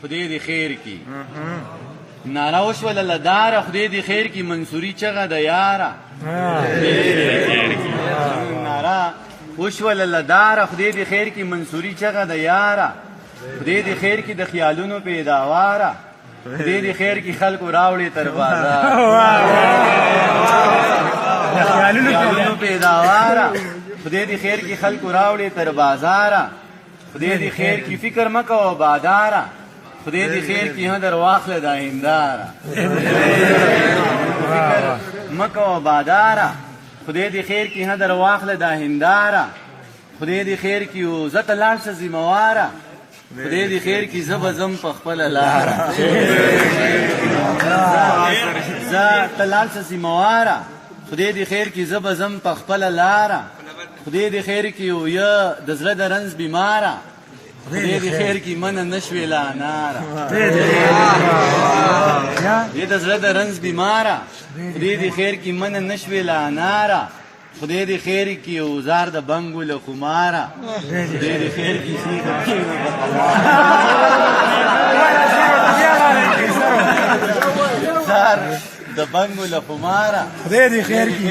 خدای دې خیر کی ناره وشوله له داره خدای دې خیر کی منصوري چغه د یاره ناره وشوله له داره خدای دې خیر کی منصوري چغه د یاره خدای دې خیر کی د خیالونو پیداواره خدای دې خیر کی خلکو راوړي تر بازار خیالونو پیداواره خدای دې خیر کی خلکو راوړي تر بازاره خدای دې خیر کی فکر مکو باداره خدای دې خیر کی هدر واخله دا هنداره فکر مکو باداره خدای دې خیر کی هدر واخله دا هنداره خدای دې خیر کی او زت لاړ شه ذمہواره خدای دې خیر کی زب زم په خپل لاره ز تلال شه ذمہواره خدای دې خیر کی زب زم په خپل لاره خدای دې خیر کی او یا د زړه د رنځ بیماره خدای دې خیر کی من نشوي لا ناره دې د زړه د رنځ بیماره خدای دې خیر کی من نشوي لا ناره خدای دې خیر کی او زار د بنګو له خماره خدای دې خیر کی زار د بنګو له خماره خدای دې خیر کی